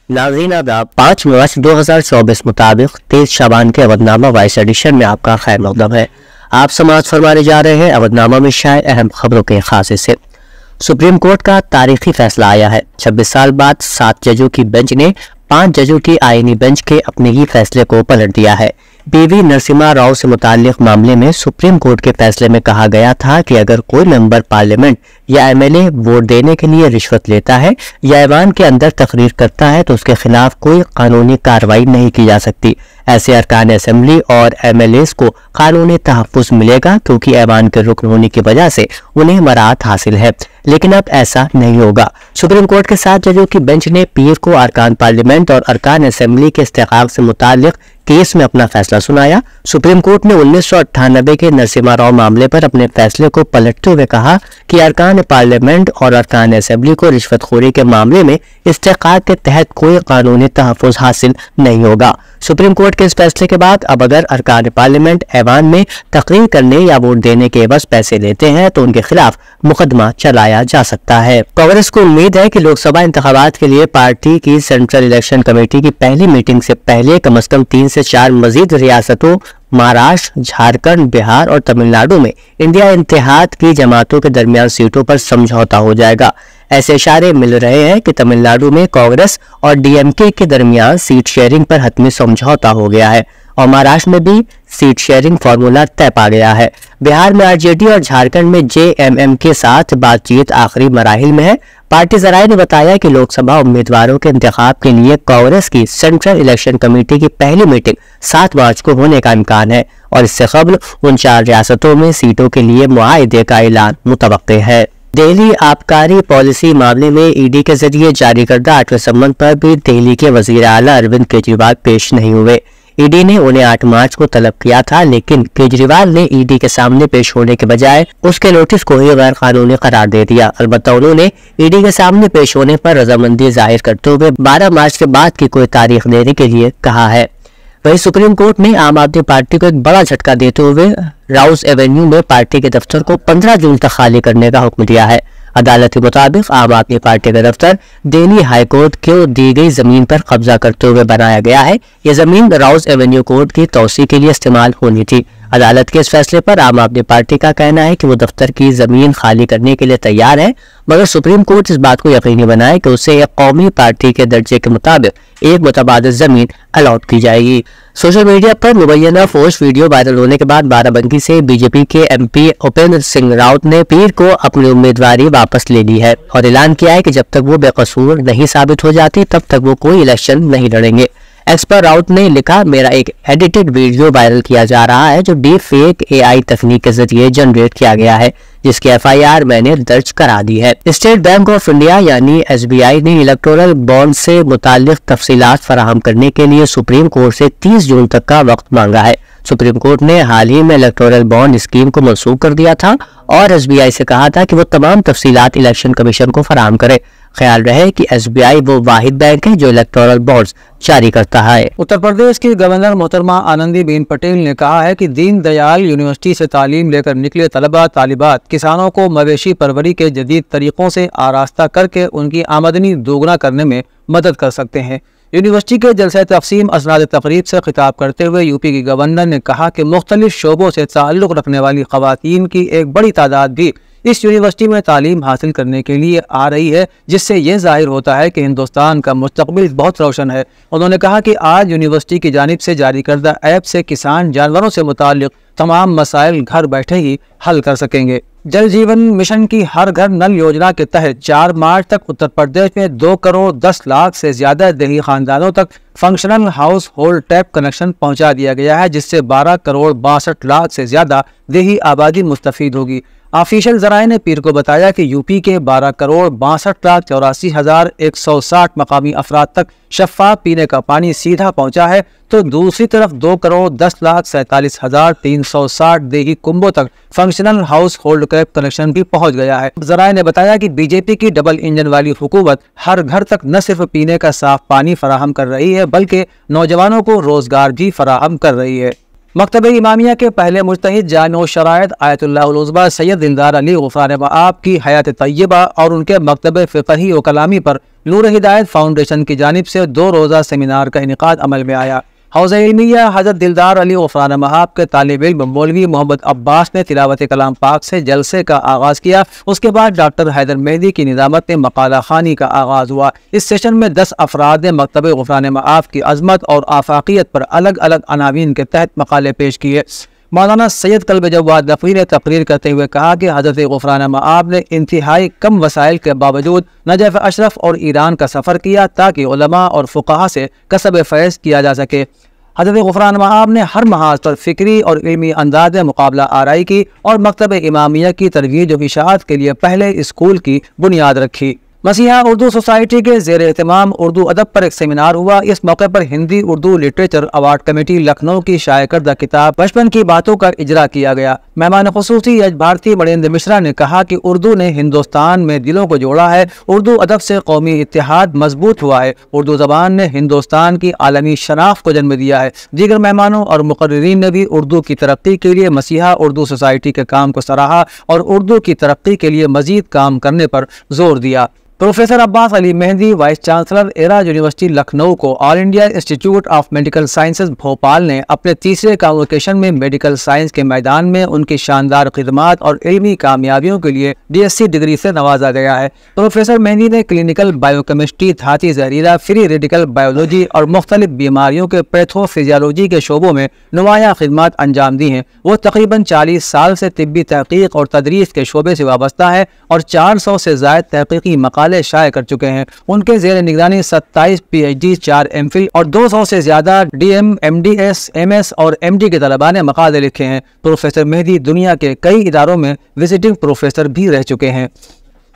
नाज़रीन, अब 5 मार्च 2024 मुताबिक 23 शाबान के अवधनामा वॉइस एडिशन में आपका खैर मकदम है। आप समाअत फरमाने जा रहे हैं अवधनामा में शायद अहम खबरों के खास हिस्से। सुप्रीम कोर्ट का तारीखी फैसला आया है। 26 साल बाद 7 जजों की बेंच ने 5 जजों की आईनी बेंच के अपने ही फैसले को पलट दिया है। पीवी नरसिम्हा राव से मुताल्लिक मामले में सुप्रीम कोर्ट के फैसले में कहा गया था कि अगर कोई मेंबर पार्लियामेंट या एमएलए वोट देने के लिए रिश्वत लेता है या ऐवान के अंदर तकरीर करता है तो उसके खिलाफ कोई कानूनी कार्रवाई नहीं की जा सकती। ऐसे अरकान असेंबली और एमएलएस को कानूनी तहफ़्फ़ुज़ मिलेगा क्योंकि ऐवान के रुकन होने की वजह से उन्हें मराहत हासिल है, लेकिन अब ऐसा नहीं होगा। सुप्रीम कोर्ट के 7 जजों की बेंच ने पीर को अरकान पार्लियामेंट और अरकान असेंबली के इस्तेकाक से मुताल्लिक केस में अपना फैसला सुनाया। सुप्रीम कोर्ट ने 1998 के नरसिम्हा राव मामले पर अपने फैसले को पलटते हुए कहा कि अरकान पार्लियामेंट और अरकान असेंबली को रिश्वतखोरी के मामले में इस्तेकाक के तहत कोई कानूनी तहफ़्फ़ुज़ हासिल नहीं होगा। सुप्रीम कोर्ट के इस फैसले के बाद अब अगर अरकान पार्लियामेंट ऐवान में तकरीर करने या वोट देने के एवज पैसे लेते हैं तो उनके खिलाफ मुकदमा चलाया जा सकता है। कांग्रेस को उम्मीद है कि लोकसभा इंतखाबात के लिए पार्टी की सेंट्रल इलेक्शन कमेटी की पहली मीटिंग से पहले कम से कम 3 से 4 मजीद रियासतों महाराष्ट्र, झारखंड, बिहार और तमिलनाडु में इंडिया इत्तेहाद की जमातों के दरमियान सीटों पर समझौता हो जाएगा। ऐसे इशारे मिल रहे हैं कि तमिलनाडु में कांग्रेस और डीएमके के दरमियान सीट शेयरिंग पर हतमी समझौता हो गया है और महाराष्ट्र में भी सीट शेयरिंग फार्मूला तय पा गया है। बिहार में आरजेडी और झारखंड में जेएमएम के साथ बातचीत आखिरी मराहिल में है। पार्टी ज़राए ने बताया कि लोकसभा उम्मीदवारों के इंतखाब के लिए कांग्रेस की सेंट्रल इलेक्शन कमेटी की पहली मीटिंग 7 मार्च को होने का इम्कान है और इससे कबल उन 4 रियासतों में सीटों के लिए मुआहदे का ऐलान मुतवक्के है। दिल्ली आबकारी पॉलिसी मामले में ईडी के जरिए जारी करदा 8वें सम्मन पर भी दिल्ली के वजीर आला अरविंद केजरीवाल पेश नहीं हुए। ईडी ने उन्हें 8 मार्च को तलब किया था, लेकिन केजरीवाल ने ईडी के सामने पेश होने के बजाय उसके नोटिस को ही गैर कानूनी करार दे दिया। अलबत्ता उन्होंने ईडी के सामने पेश होने पर रजामंदी जाहिर करते हुए 12 मार्च के बाद की कोई तारीख देने के लिए कहा है। वहीं सुप्रीम कोर्ट ने आम आदमी पार्टी को एक बड़ा झटका देते हुए राउस एवेन्यू में पार्टी के दफ्तर को 15 जून तक खाली करने का हुक्म दिया है। अदालत के मुताबिक आम आदमी पार्टी का दफ्तर दिल्ली हाईकोर्ट को दी गई जमीन पर कब्जा करते हुए बनाया गया है। यह जमीन राउस एवेन्यू कोर्ट की तौसी के लिए इस्तेमाल होनी थी। अदालत के इस फैसले पर आम आदमी पार्टी का कहना है कि वो दफ्तर की जमीन खाली करने के लिए तैयार है, मगर सुप्रीम कोर्ट इस बात को यकीनी बनाए कि उसे एक कौमी पार्टी के दर्जे के मुताबिक एक मुतबादिल जमीन अलॉट की जाएगी। सोशल मीडिया पर मुबैना फोर्स वीडियो वायरल होने के बाद बाराबंकी से बीजेपी के एमपी उपेंद्र सिंह राउत ने पीर को अपनी उम्मीदवारी वापस ले ली है और ऐलान किया है कि जब तक वो बेकसूर नहीं साबित हो जाती तब तक वो कोई इलेक्शन नहीं लड़ेंगे। एक्स पर राउत ने लिखा, मेरा एक एडिटेड वीडियो वायरल किया जा रहा है जो डीप फेक एआई तकनीक के जरिए जनरेट किया गया है, जिसकी एफआईआर मैंने दर्ज करा दी है। स्टेट बैंक ऑफ इंडिया यानी एसबीआई ने इलेक्टोरल बॉन्ड से मुताल्लिक तफसीलात फराहम करने के लिए सुप्रीम कोर्ट से 30 जून तक का वक्त मांगा है। सुप्रीम कोर्ट ने हाल ही में इलेक्टोरल बॉन्ड स्कीम को मनसूख कर दिया था और एसबीआई से कहा था कि वो तमाम तफसीलात इलेक्शन कमीशन को फराहम करे। ख्याल रहे कि एसबीआई वो वाहिद बैंक है जो इलेक्टोरल बॉन्ड्स जारी करता है। उत्तर प्रदेश की गवर्नर मोहतरमा आनंदीबेन पटेल ने कहा है कि दीन दयाल यूनिवर्सिटी से तालीम लेकर निकले तलबा तालिबात किसानों को मवेशी परवरी के जदीद तरीकों से आरास्ता करके उनकी आमदनी दोगुना करने में मदद कर सकते हैं। यूनिवर्सिटी के जलसे तक़सीम असनाद तकरीब से खिताब करते हुए यूपी की गवर्नर ने कहा कि मुख्तलिफ शोबों से ताल्लुक़ रखने वाली ख़वातीन की एक बड़ी तादाद भी इस यूनिवर्सिटी में तालीम हासिल करने के लिए आ रही है, जिससे ये जाहिर होता है कि हिंदुस्तान का मुस्तकबिल बहुत रोशन है। उन्होंने कहा कि आज यूनिवर्सिटी की जानिब से जारी करदा ऐप से किसान जानवरों से मुताल्लिक़ तमाम मसाइल घर बैठे ही हल कर सकेंगे। जल जीवन मिशन की हर घर नल योजना के तहत 4 मार्च तक उत्तर प्रदेश में 2 करोड़ 10 लाख से ज्यादा देही खानदानों तक functional house hold tap connection पहुंचा दिया गया है, जिससे 12 करोड़ 62 लाख से ज्यादा देही आबादी मुस्तफीद होगी। ऑफिशियल ज़राए ने पीर को बताया कि यूपी के 12 करोड़ 62,84,160 मकामी अफराद तक शफ़ाफ पीने का पानी सीधा पहुंचा है, तो दूसरी तरफ 2 करोड़ 10,47,360 देही कुंभों तक functional house hold tap connection भी पहुंच गया है। ज़राए ने बताया कि बीजेपी की डबल इंजन वाली हुकूमत हर घर तक न सिर्फ पीने का साफ पानी फराहम कर रही है, बल्कि नौजवानों को रोजगार भी फराहम कर रही है। मकतब इमामिया के पहले मुज्तहिद जामिउ शराइत आयतुल्लाह उल उज़्मा सैयद दिलदार अली ग़ुफ़रान मआब की हयात तय्यबा और उनके मकतब फ़िक़ही व कलामी पर नूर हिदायत फाउंडेशन की जानिब से 2 रोज़ा सेमिनार का इनेकाद अमल में आया। हौज़ा इल्मिया हज़रत दिलदार अली ग़ुफ़रान मआब के तालिब इल्म मौलवी मोहम्मद अब्बास ने तिलावत कलाम पाक से जलसे का आगाज़ किया। उसके बाद डॉक्टर हैदर मेहदी की निज़ामत में मकाला ख़ानी का आगाज़ हुआ। इस सेशन में 10 अफराद ने मकतब ग़ुफ़रान मआब की अज़मत और आफ़ाक़ियत पर अलग अलग अनावीन के तहत मकाले पेश किए। मौलाना सैयद कल्ब जवाद नफ़ी ने तकरीर करते हुए कहा कि हज़रत ग़ुफ़रान मआब ने इंतहाई कम वसाइल के बावजूद नजफ़ अशरफ और ईरान का सफ़र किया ताकि उलमा और फ़ुक़हा से कसब फ़ैज़ किया जा सके। हज़रत ग़ुफ़रान मआब ने हर महाज पर फ़िक्री और इल्मी अंदाज़ में मुकाबला आराई की और मकतब इमामिया की तरवीज और इशाअत के लिए पहले स्कूल की बुनियाद रखी। मसीहा उर्दू सोसाइटी के ज़ेर एहतमाम उर्दू अदब पर एक सेमिनार हुआ। इस मौके पर Hindi Urdu literature award committee Lucknow की शाया करदा किताब बचपन की बातों का इजरा किया गया। मेहमान ख़ुसूसी यज भारती मणिंद्र मिश्रा ने कहा कि उर्दू ने हिंदुस्तान में दिलों को जोड़ा है। उर्दू अदब से कौमी इत्तेहाद मजबूत हुआ है। उर्दू ज़बान ने हिंदुस्तान की आलमी शनाख्त को जन्म दिया है। दीगर मेहमानों और मुकर्रिरीन ने भी उर्दू की तरक्की के लिए मसीहा उर्दू सोसाइटी के काम को सराहा और उर्दू की तरक्की के लिए मजीद काम करने पर जोर दिया। Professor Abbas Ali Mehdi vice chancellor Era's university Lucknow को all India institute of medical sciences Bhopal ने अपने तीसरे कॉन्वोकेशन में मेडिकल साइंस के मैदान में उनकी शानदार खिदमात और इल्मी कामयाबियों के लिए DSc डिग्री से नवाजा गया है। प्रोफेसर मेहदी ने क्लिनिकल बायोकेमिस्ट्री, धाती जहरीला, फ्री रेडिकल बायोलॉजी और मुख्तलिफ बीमारियों के पैथोफिजियोलॉजी के शोबों में नुमाया खिदमात अंजाम दी हैं। वो तकरीबन 40 साल से तिब्बी तहकीक और तदरीस के शोबे से वाबस्ता है और 400 से ज़ायद तहकीकी मकाले शाये कर चुके हैं। उनके ज़ेर निगरानी 27 PhD, 4 MPhil और 200 से ज्यादा DM, MDS, MS और MD के तलबा ने मकाले लिखे हैं। प्रोफेसर मेहदी दुनिया के कई इदारों में विजिटिंग प्रोफेसर भी रह चुके हैं।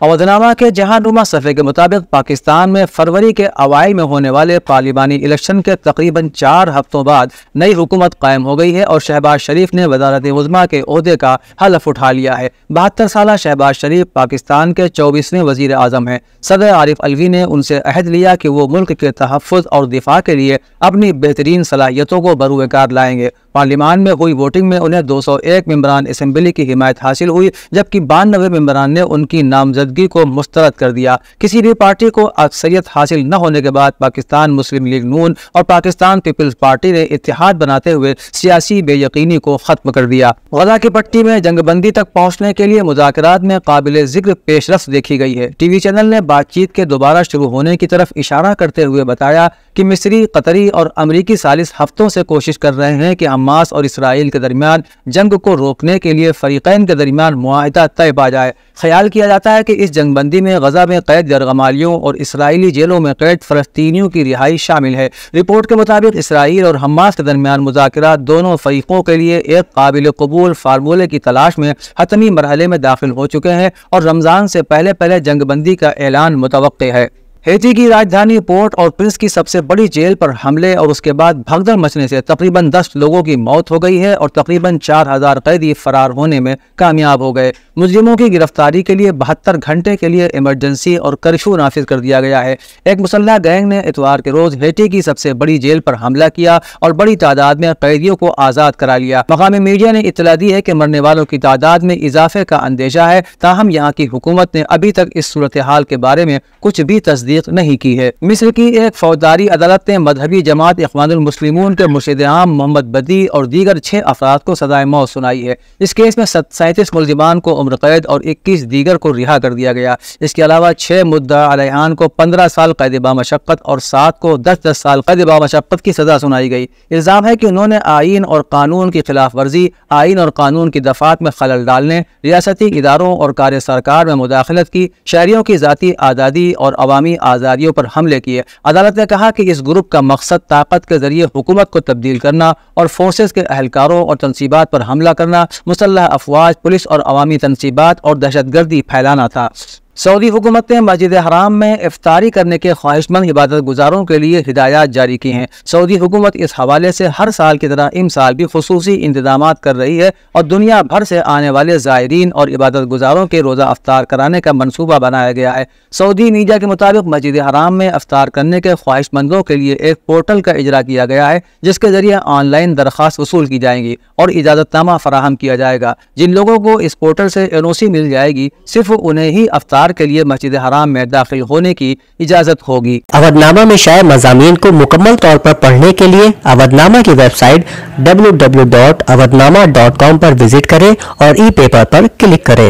अवधनामा के जहानुमा सफ़े के मुताबिक पाकिस्तान में फरवरी के अवाइल में होने वाले पार्लिमानी इलेक्शन के तकरीबन 4 हफ्तों बाद नई हुकूमत कायम हो गई है और शहबाज शरीफ ने वज़ारत उज़्मा के ओहदे का हलफ उठा लिया है। 72 साला शहबाज शरीफ पाकिस्तान के 24वें वज़ीर आज़म हैं। सदर आरिफ अलवी ने उनसे अहद लिया कि वो मुल्क के तहफ़्फ़ुज़ और दिफा के लिए अपनी बेहतरीन सलाहियतों को बरूएकार लाएंगे। पार्लिमान में हुई वोटिंग में उन्हें 201 मेंबरान असम्बली की हिमायत हासिल हुई, जबकि 92 मेंबरान ने उनकी नामजदगी को मुस्तरद कर दिया। किसी भी पार्टी को अक्सरियत हासिल न होने के बाद पाकिस्तान मुस्लिम लीग नून और पाकिस्तान पीपल्स पार्टी ने इत्तेहाद बनाते हुए सियासी बेयकीनी को खत्म कर दिया। गजा की पट्टी में जंगबंदी तक पहुंचने के लिए मुज़ाकरात में काबिल जिक्र पेशरफ्त देखी गई है। टीवी चैनल ने बातचीत के दोबारा शुरू होने की तरफ इशारा करते हुए बताया कि मिस्री, कतरी और अमरीकी सालिस हफ्तों से कोशिश कर रहे हैं कि हमास और इसराइल के दरमियान जंग को रोकने के लिए फरीकैन के दरमियान मुआहिदा तय पा जाए। ख्याल किया जाता है कि इस जंगबंदी में गजा में कैद यरगमालियों और इसराइली जेलों में कैद फ़लस्तीनियों की रिहाई शामिल है। रिपोर्ट के मुताबिक इसराइल और हमास के दरमियान मुज़ाकरात दोनों फरीकों के लिए एक काबिल कबूल फार्मूले की तलाश में हतमी मरहले में दाखिल हो चुके हैं और रमज़ान से पहले पहले जंगबंदी का ऐलान मुतवक्के है। हैती की राजधानी पोर्ट और प्रिंस की सबसे बड़ी जेल पर हमले और उसके बाद भगदड़ मचने से तकरीबन 10 लोगों की मौत हो गई है और तकरीबन 4000 कैदी फरार होने में कामयाब हो गए। मुजरिमों की गिरफ्तारी के लिए 72 घंटे के लिए इमरजेंसी और कर्फ्यू नाफिज कर दिया गया है। एक मुसल्लह गैंग ने इतवार के रोज हैती की सबसे बड़ी जेल पर हमला किया और बड़ी तादाद में कैदियों को आज़ाद करा लिया। मकामी मीडिया ने इत्तला दी है कि मरने वालों की तादाद में इजाफे का अंदेशा है, ताहम यहाँ की हुकूमत ने अभी तक इस सूरत हाल के बारे में कुछ भी तस्दीक नहीं की है। मिस्र की एक फौजदारी अदालत ने मजहबी जमात इख्वानुल मुस्लिमून के मुर्शिद आम मोहम्मद बदी और दीगर 6 अफराद को सजाए मौत सुनाई है। इस केस में 37 मुल्जिमान को उम्र कैद और 21 दीगर को रिहा कर दिया गया। इसके अलावा 6 मुद्दा अलैहान को 15 साल कैद बामशक्कत और 7 को 10-10 साल कैद बामशक्कत की सजा सुनाई गई। इल्जाम है कि उन्होंने आइन और कानून की खिलाफ वर्जी, आइन और कानून की दफात में खलल डालने, रियासती इदारों और कार्य सरकार में मुदाखलत की, शहरियों की जाती आज़ादी और अवामी आज़ादियों पर हमले किए। अदालत ने कहा कि इस ग्रुप का मकसद ताकत के जरिए हुकूमत को तब्दील करना और फोर्सेस के अहलकारों और तनसीबात पर हमला करना, मुसल्लह अफवाज, पुलिस और अवामी तनसीबात और दहशतगर्दी फैलाना था। सऊदी हुकूमत ने मस्जिद हराम में इफ्तारी करने के ख्वाहिशमंद इबादत गुजारों के लिए हिदायत जारी की हैं। सऊदी हुकूमत इस हवाले से हर साल की तरह इमसाल भी खुसूसी इंतजाम कर रही है और दुनिया भर से आने वाले ज़ायरीन और इबादत गुजारों के रोज़ा अफ्तार कराने का मनसूबा बनाया गया है। सऊदी मीडिया के मुताबिक मस्जिद हराम में अफ्तार करने के ख्वाहिशमंदों के लिए एक पोर्टल का इजरा किया गया है, जिसके जरिए ऑनलाइन दरख्वास्त वसूल की जाएंगी और इजाज़तनामा फराहम किया जाएगा। जिन लोगों को इस पोर्टल से एनओसी मिल जाएगी, सिर्फ उन्हें ही अफ्तार के लिए मस्जिद हराम में दाखिल होने की इजाजत होगी। अवधनामा में शाये मज़ामीन को मुकम्मल तौर पर पढ़ने के लिए अवधनामा की वेबसाइट www.awadnama.com पर विजिट करें और ई पेपर पर क्लिक करें।